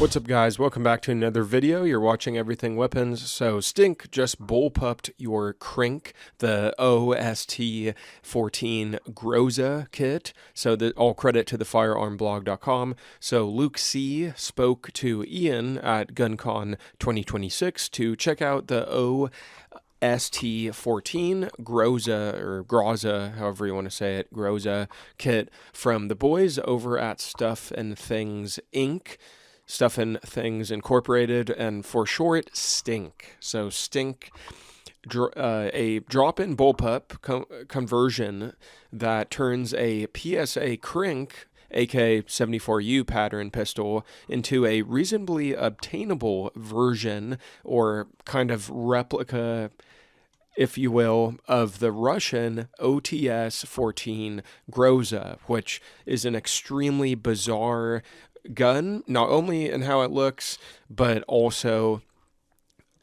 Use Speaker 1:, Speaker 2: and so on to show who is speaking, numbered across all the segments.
Speaker 1: What's up, guys? Welcome back to another video. You're watching Everything Weapons. So STINC just bullpupped your Krink, the OTs-14 Groza kit. So all credit to the firearmblog.com. So Luke C spoke to Ian at GunCon 2026 to check out the OTs-14 Groza, or Groza, however you want to say it, Groza kit from the boys over at Stuff and Things Inc. Stuff and Things Incorporated, and for short, STINC. So STINC, a drop-in bullpup conversion that turns a PSA Krink AK-74U pattern pistol into a reasonably obtainable version, or kind of replica, if you will, of the Russian OTs-14 Groza, which is an extremely bizarre gun, not only in how it looks, but also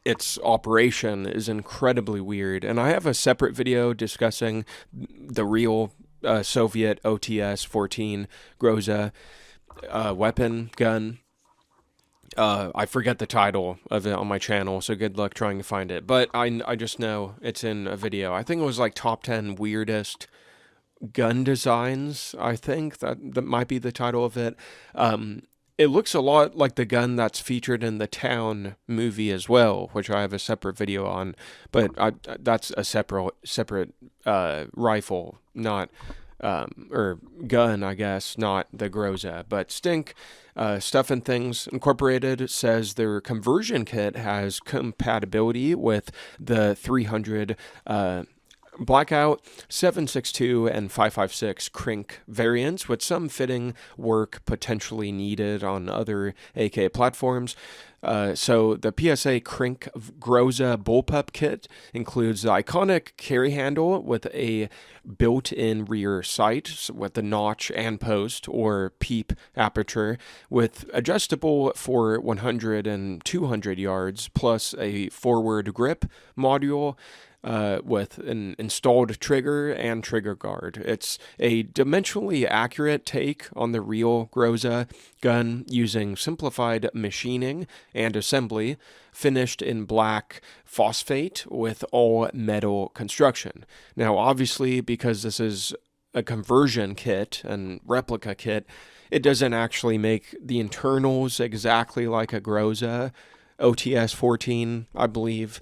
Speaker 1: its operation is incredibly weird. And I have a separate video discussing the real Soviet OTs-14 Groza gun. I forget the title of it on my channel, so good luck trying to find it. But I just know it's in a video. I think it was like top 10 weirdest gun designs. I think that might be the title of it. It looks a lot like the gun that's featured in the Town movie as well, which I have a separate video on. But that's a separate rifle, not or gun, I guess, not the Groza. But STINC, Stuff and Things Incorporated, says their conversion kit has compatibility with the 300 Blackout, 7.62, and 5.56 Krink variants, with some fitting work potentially needed on other AK platforms. So the PSA Krink Groza bullpup kit includes the iconic carry handle with a built-in rear sight with the notch and post, or peep aperture, with adjustable for 100 and 200 yards, plus a forward grip module, with an installed trigger and trigger guard. It's a dimensionally accurate take on the real Groza gun using simplified machining and assembly, finished in black phosphate with all metal construction. Now, obviously, because this is a conversion kit and replica kit, it doesn't actually make the internals exactly like a Groza OTs-14, I believe.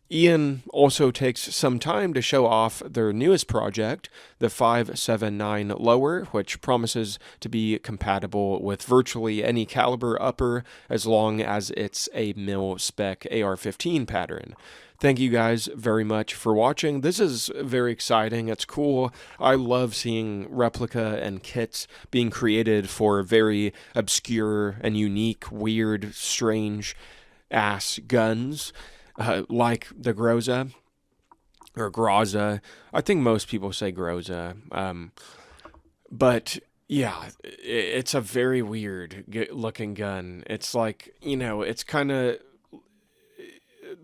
Speaker 1: Ian also takes some time to show off their newest project, the 5.79 lower, which promises to be compatible with virtually any caliber upper as long as it's a mil-spec AR-15 pattern. Thank you guys very much for watching. This is very exciting. It's cool. I love seeing replica and kits being created for very obscure and unique, weird, strange-ass guns. Like the Groza, or Groza. I think most people say Groza. But yeah, it's a very weird looking gun. It's like, it's kind of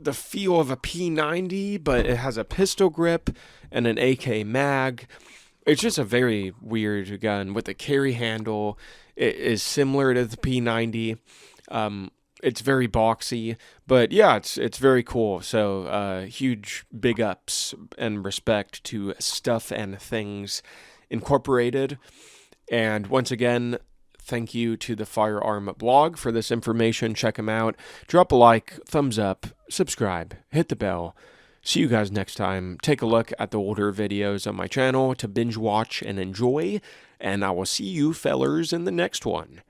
Speaker 1: the feel of a P90, but it has a pistol grip and an AK mag. It's just a very weird gun with a carry handle. It is similar to the P90. It's very boxy, but yeah, it's very cool. So huge big ups and respect to Stuff and Things Incorporated. And once again, thank you to the Firearm blog for this information. Check them out. Drop a like, thumbs up, subscribe, hit the bell. See you guys next time. Take a look at the older videos on my channel to binge watch and enjoy. And I will see you fellers in the next one.